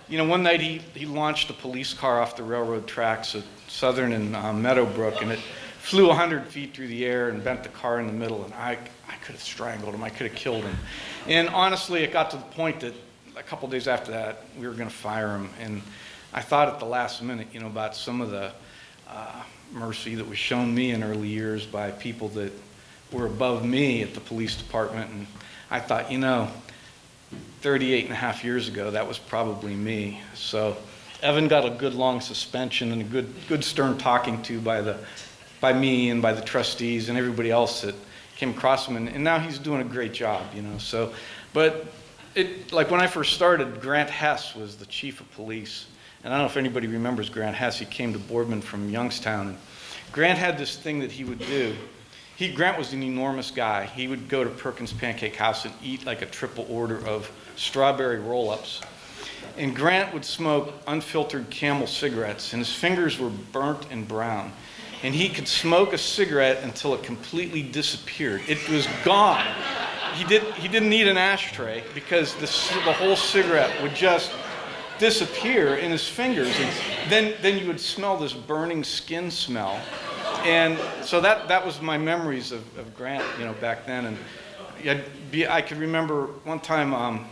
[SPEAKER 7] you know, one night he launched a police car off the railroad tracks at Southern and Meadowbrook, and it flew 100 feet through the air and bent the car in the middle, and I could have strangled him. I could have killed him. And honestly, it got to the point that a couple days after that, we were going to fire him. And I thought at the last minute, you know, about some of the mercy that was shown me in early years by people that were above me at the police department. And I thought, you know, 38 and a half years ago, that was probably me. So Evan got a good long suspension and a good stern talking to by me and by the trustees and everybody else that came across him, and now he's doing a great job, you know. So, but like when I first started, Grant Hess was the chief of police, and I don't know if anybody remembers Grant Hess. He came to Boardman from Youngstown, and Grant had this thing that he would do. Grant was an enormous guy. He would go to Perkins Pancake House and eat like a triple order of strawberry roll-ups. And Grant would smoke unfiltered Camel cigarettes, and his fingers were burnt and brown. And he could smoke a cigarette until it completely disappeared. It was gone. He didn't need an ashtray because the whole cigarette would just disappear in his fingers. And then you would smell this burning skin smell. And so that was my memories of Grant, you know, back then. And I could remember one time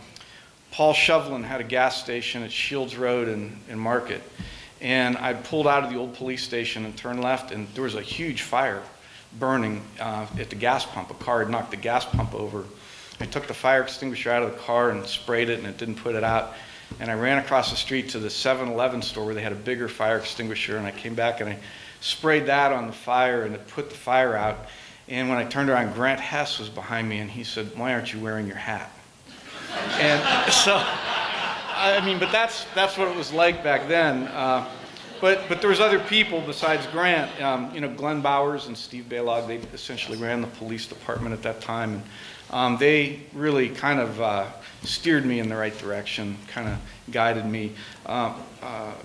[SPEAKER 7] Paul Shovelin had a gas station at Shields Road in Market. And I pulled out of the old police station and turned left, and there was a huge fire burning at the gas pump. A car had knocked the gas pump over. I took the fire extinguisher out of the car and sprayed it, and it didn't put it out. And I ran across the street to the 7-Eleven store where they had a bigger fire extinguisher, and I came back and I sprayed that on the fire, and it put the fire out. And when I turned around, Grant Hess was behind me, and he said, "Why aren't you wearing your hat?" And so, I mean, but that's what it was like back then. But there was other people besides Grant. You know, Glenn Bowers and Steve Baylog, they essentially ran the police department at that time. And they really kind of steered me in the right direction, kind of guided me.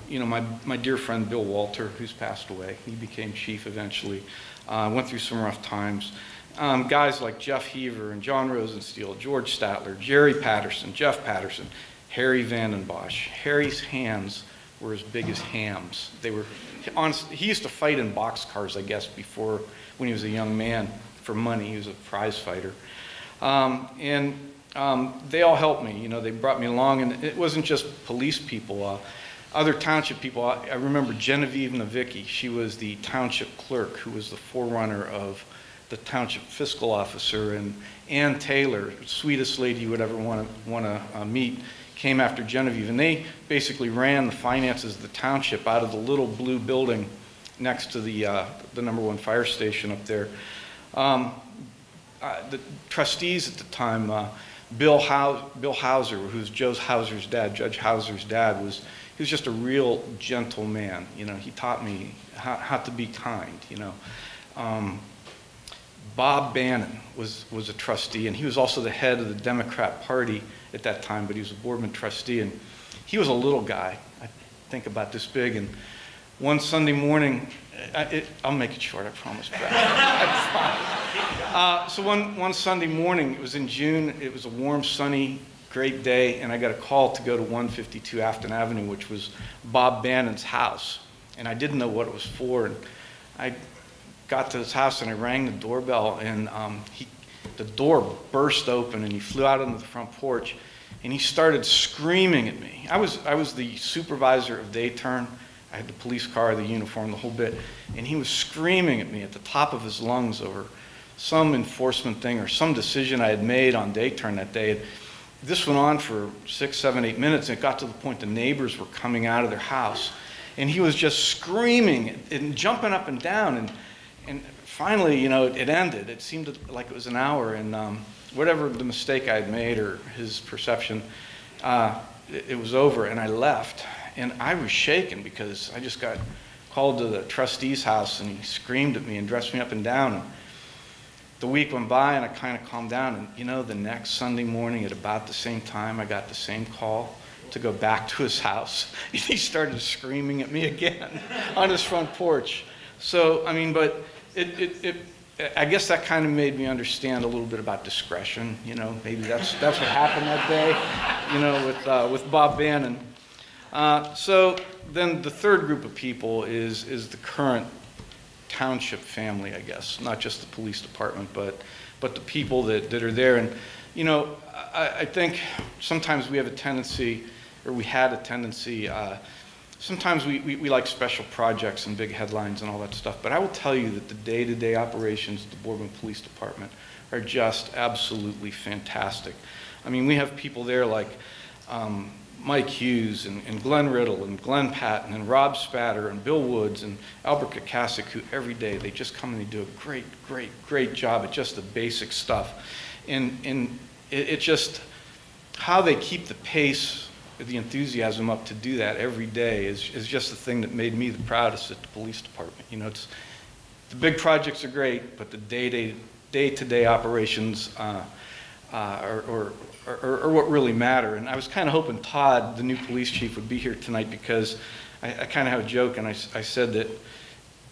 [SPEAKER 7] You know, my dear friend Bill Walter, who's passed away, he became chief eventually, went through some rough times. Guys like Jeff Heaver and John Rosensteel, George Statler, Jerry Patterson, Jeff Patterson, Harry Vandenbosch. Harry's hands were as big as hams. They were, honestly, he used to fight in boxcars, I guess, before, when he was a young man, for money. He was a prize fighter. They all helped me, you know, they brought me along, and it wasn't just police people, other township people. I remember Genevieve Navicki. She was the township clerk who was the forerunner of the township fiscal officer, and Ann Taylor, sweetest lady you would ever want to meet, came after Genevieve, and they basically ran the finances of the township out of the little blue building next to the #1 fire station up there. The trustees at the time, Bill Hauser, who's Judge Hauser's dad, he was just a real gentle man. You know, he taught me how to be kind, you know. Bob Bannon was a trustee, and he was also the head of the Democrat Party at that time, but he was a Boardman trustee, and he was a little guy, I think about this big, and one Sunday morning, I'll make it short, I promise, Brad. So one Sunday morning, it was in June, it was a warm, sunny, great day, and I got a call to go to 152 Afton Avenue, which was Bob Bannon's house, and I didn't know what it was for, and I got to his house and I rang the doorbell, and the door burst open and he flew out onto the front porch and he started screaming at me. I was the supervisor of day turn. I had the police car, the uniform, the whole bit, and he was screaming at me at the top of his lungs over some enforcement thing or some decision I had made on day turn that day. This went on for 6, 7, 8 minutes, and it got to the point the neighbors were coming out of their house, and he was just screaming and jumping up and down, and finally, you know, it ended. It seemed like it was an hour, and whatever the mistake I had made or his perception, it was over, and I left. And I was shaken because I just got called to the trustee's house, and he screamed at me and dressed me up and down. the week went by and I kind of calmed down, and you know, the next Sunday morning at about the same time, I got the same call to go back to his house. He started screaming at me again on his front porch. So, I mean, but I guess that kind of made me understand a little bit about discretion. You know, maybe that's what happened that day, you know, with Bob Bannon. So then the third group of people is the current township family, I guess, not just the police department, but the people that are there. And, you know, I think sometimes we have a tendency, or we had a tendency, sometimes we like special projects and big headlines and all that stuff, but I will tell you that the day-to-day operations of the Boardman Police Department are just absolutely fantastic. I mean, we have people there like Mike Hughes and Glenn Riddle and Glenn Patton and Rob Spatter and Bill Woods and Albert Kakasic, who every day they just come and they do a great job at just the basic stuff. And it just, how they keep the pace, the enthusiasm up to do that every day is just the thing that made me the proudest at the police department. You know, it's, the big projects are great, but the day-to-day operations are what really matter. And I was kind of hoping Todd, the new police chief, would be here tonight, because I kind of have a joke, and I said that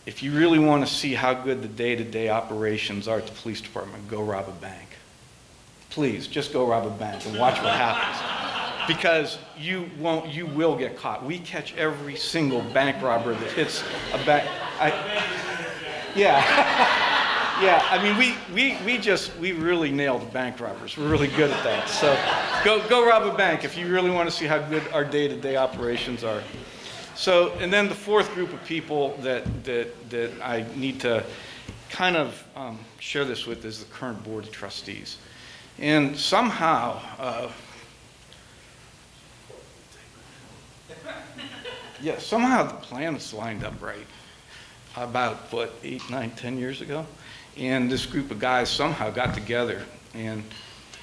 [SPEAKER 7] if you really want to see how good the day-to-day operations are at the police department, go rob a bank. Please, just go rob a bank and watch what happens. Because you will get caught. We catch every single bank robber that hits a bank. Yeah, I mean, we really nailed bank robbers. We're really good at that. So go rob a bank if you really want to see how good our day-to-day operations are. So, and then the fourth group of people that I need to kind of share this with is the current board of trustees. And somehow, somehow the planets lined up right about, what, 8, 9, 10 years ago? And this group of guys somehow got together, and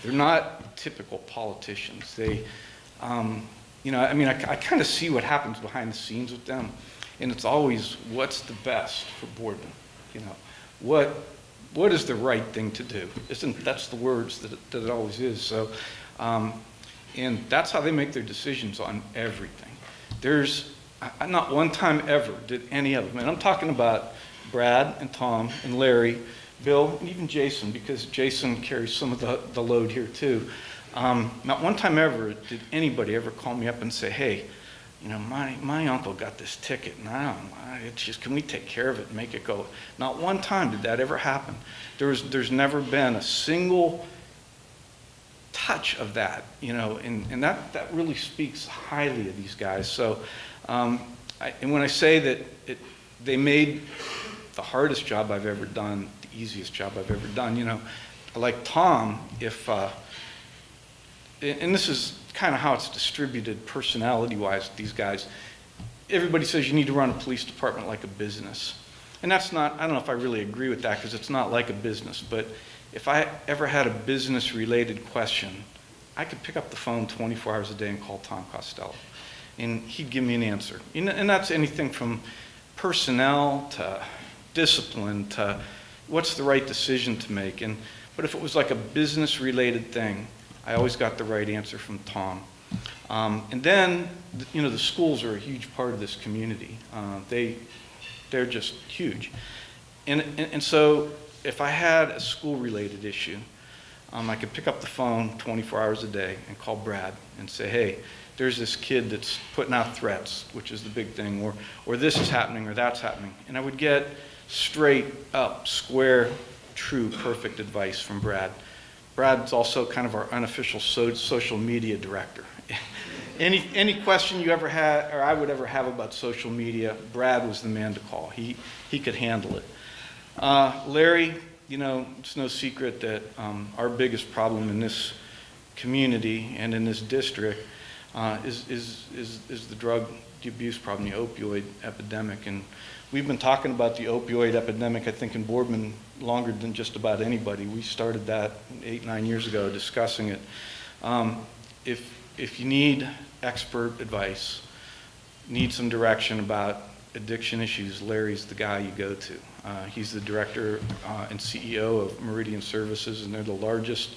[SPEAKER 7] they're not typical politicians. They, you know, I mean, I kind of see what happens behind the scenes with them, and it's always what's the best for Boardman. You know, what is the right thing to do? That's the words that it always is. So, and that's how they make their decisions on everything. There's not one time ever did any of them, and I'm talking about Brad and Tom and Larry, Bill, and even Jason, because Jason carries some of the load here too. Not one time ever did anybody ever call me up and say, hey, you know, my uncle got this ticket, and it's just, can we take care of it and make it go? Not one time did that ever happen. There's never been a single touch of that, you know, and that really speaks highly of these guys. So, and when I say that they made the hardest job I've ever done the easiest job I've ever done, you know, like Tom, and this is kind of how it's distributed personality-wise with these guys. Everybody says you need to run a police department like a business. And that's not, I don't know if I really agree with that, because it's not like a business, but if I ever had a business-related question, I could pick up the phone 24 hours a day and call Tom Costello, and he'd give me an answer. And that's anything from personnel to discipline to what's the right decision to make. But if it was like a business-related thing, I always got the right answer from Tom. And then, you know, the schools are a huge part of this community. They're just huge. And so if I had a school-related issue, I could pick up the phone 24 hours a day and call Brad and say, hey, there's this kid that's putting out threats, which is the big thing, or this is happening or that's happening. And I would get straight up, square, true, perfect advice from Brad. Brad's also kind of our unofficial social media director. Any question you ever had, or I would ever have about social media, Brad was the man to call. He could handle it. Larry, you know, it's no secret that our biggest problem in this community and in this district is the drug abuse problem, the opioid epidemic. And we've been talking about the opioid epidemic, I think, in Boardman longer than just about anybody. We started that 8, 9 years ago, discussing it. If you need expert advice, need some direction about addiction issues, Larry's the guy you go to. He's the director and CEO of Meridian Services, and they're the largest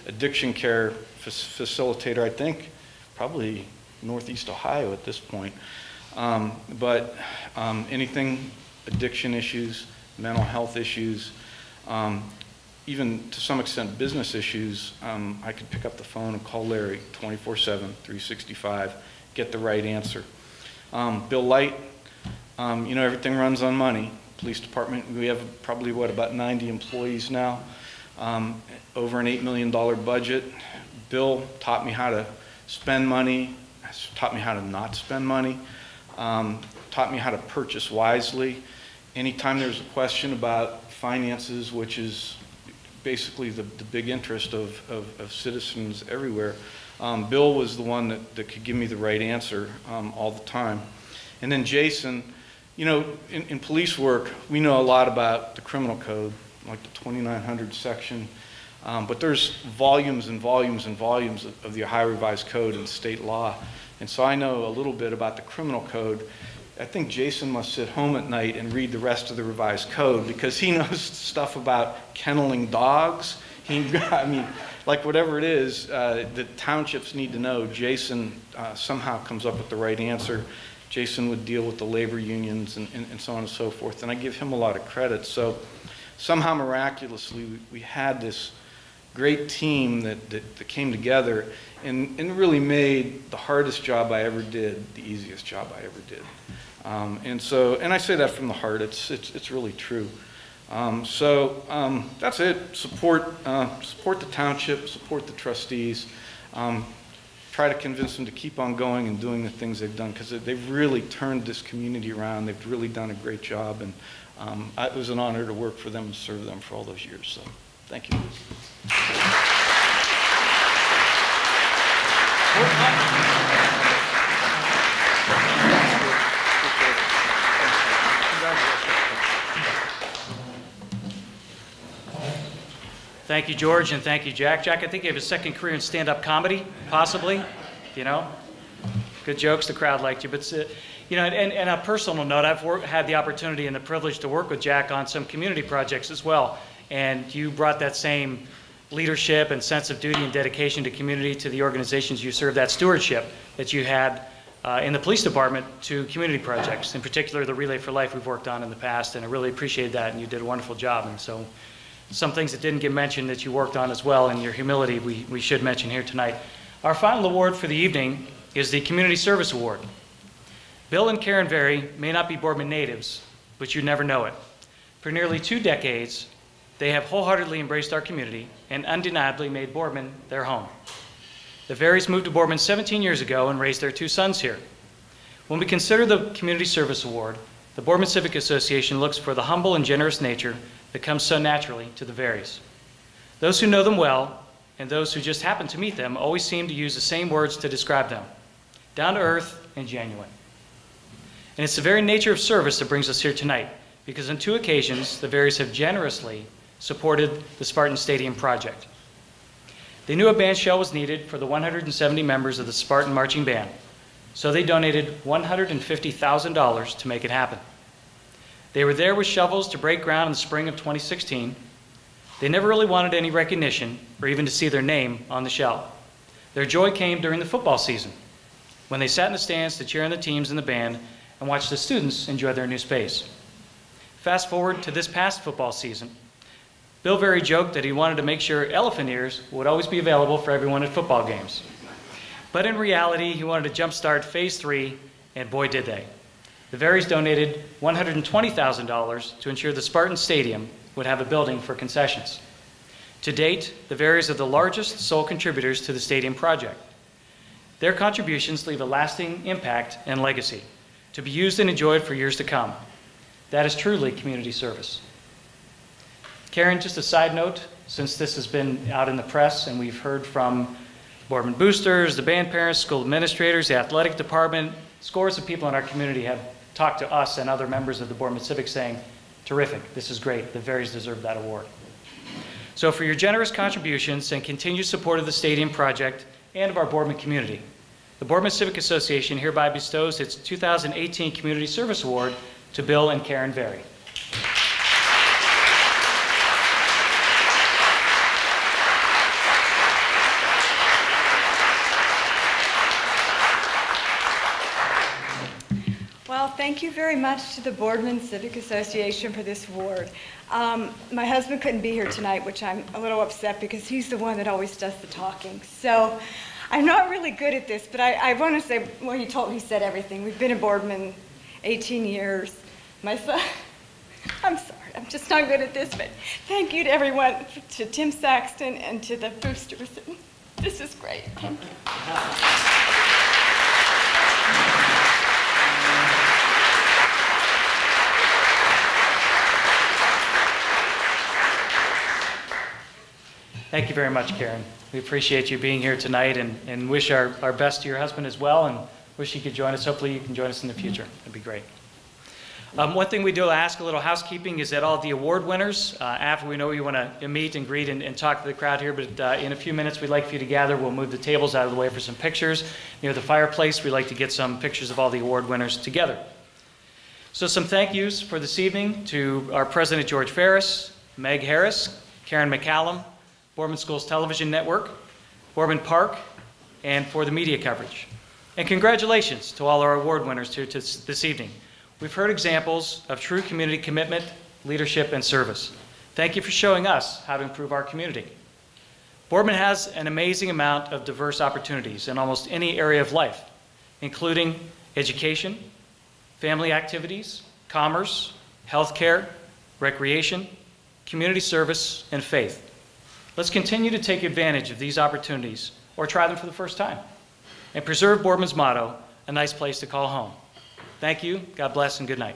[SPEAKER 7] addiction care facilitator, I think, probably Northeast Ohio at this point. Anything addiction issues, mental health issues, even to some extent business issues, I could pick up the phone and call Larry 24/7, 365, get the right answer. Bill Light, you know, everything runs on money. Police department, we have probably, what, about 90 employees now, over an $8 million budget. Bill taught me how to spend money, taught me how to not spend money, taught me how to purchase wisely. Anytime there's a question about finances, which is basically the big interest of citizens everywhere, Bill was the one that could give me the right answer all the time. And then Jason, you know, in police work, we know a lot about the criminal code, like the 2900 section, but there's volumes and volumes and volumes of the Ohio Revised Code and state law. And so I know a little bit about the criminal code. I think Jason must sit home at night and read the rest of the revised code because he knows stuff about kenneling dogs. I mean, like whatever it is, the townships need to know. Jason somehow comes up with the right answer. Jason would deal with the labor unions and so on and so forth, and I give him a lot of credit. So somehow miraculously, we had this great team that came together and really made the hardest job I ever did the easiest job I ever did. And I say that from the heart. It's really true. That's it. Support the township, support the trustees. Try to convince them to keep on going and doing the things they've done because they've really turned this community around. They've really done a great job, and it was an honor to work for them and serve them for all those years. So, thank you.
[SPEAKER 1] Thank you, George, and thank you, Jack. Jack, I think you have a second career in stand-up comedy, possibly. You know, good jokes. The crowd liked you, but you know, and a personal note, I've had the opportunity and the privilege to work with Jack on some community projects as well, and you brought that same leadership and sense of duty and dedication to community to the organizations you served, that stewardship that you had in the police department to community projects, in particular the Relay for Life we've worked on in the past, and I really appreciate that, and you did a wonderful job. And so some things that didn't get mentioned that you worked on as well, and your humility we should mention here tonight. Our final award for the evening is the Community Service Award. Bill and Karen Very may not be Boardman natives, but you never know it. For nearly 2 decades, they have wholeheartedly embraced our community and undeniably made Boardman their home. The Verys moved to Boardman 17 years ago and raised their 2 sons here. When we consider the Community Service Award, the Boardman Civic Association looks for the humble and generous nature that comes so naturally to the Verys. Those who know them well and those who just happen to meet them always seem to use the same words to describe them: down to earth and genuine. And it's the very nature of service that brings us here tonight, because on 2 occasions, the Verys have generously supported the Spartan Stadium project. They knew a band shell was needed for the 170 members of the Spartan Marching Band, so they donated $150,000 to make it happen. They were there with shovels to break ground in the spring of 2016. They never really wanted any recognition or even to see their name on the shell. Their joy came during the football season, when they sat in the stands to cheer on the teams and the band and watch the students enjoy their new space. Fast forward to this past football season. Bill Very joked that he wanted to make sure elephant ears would always be available for everyone at football games. But in reality, he wanted to jumpstart Phase 3, and boy did they. The Verys donated $120,000 to ensure the Spartan Stadium would have a building for concessions. To date, the Verys are the largest sole contributors to the stadium project. Their contributions leave a lasting impact and legacy to be used and enjoyed for years to come. That is truly community service. Karen, just a side note, since this has been out in the press and we've heard from Boardman boosters, the band parents, school administrators, the athletic department, scores of people in our community have talked to us and other members of the Boardman Civic saying, terrific, this is great, the Verys deserve that award. So for your generous contributions and continued support of the stadium project and of our Boardman community, the Boardman Civic Association hereby bestows its 2018 Community Service Award to Bill and Karen Very.
[SPEAKER 8] Well, thank you very much to the Boardman Civic Association for this award. My husband couldn't be here tonight, which I'm a little upset because he's the one that always does the talking. So I'm not really good at this, but I want to say, well, he said everything. We've been in Boardman 18 years. My son, I'm sorry, I'm just not good at this, but thank you to everyone, to Tim Saxton and to the boosters. This is great. Thank you.
[SPEAKER 1] Thank you very much, Karen. We appreciate you being here tonight and wish our best to your husband as well, and wish he could join us. Hopefully you can join us in the future. That'd be great. One thing we do ask, a little housekeeping, is that all the award winners, after we know you want to meet and greet and talk to the crowd here, but in a few minutes we'd like for you to gather. We'll move the tables out of the way for some pictures. Near the fireplace, we'd like to get some pictures of all the award winners together. So some thank yous for this evening to our President George Ferris, Meg Harris, Karen McCallum, Boardman Schools Television Network, Boardman Park, and for the media coverage. And congratulations to all our award winners here this evening. We've heard examples of true community commitment, leadership, and service. Thank you for showing us how to improve our community. Boardman has an amazing amount of diverse opportunities in almost any area of life, including education, family activities, commerce, healthcare, recreation, community service, and faith. Let's continue to take advantage of these opportunities, or try them for the first time, and preserve Boardman's motto, a nice place to call home. Thank you, God bless, and good night.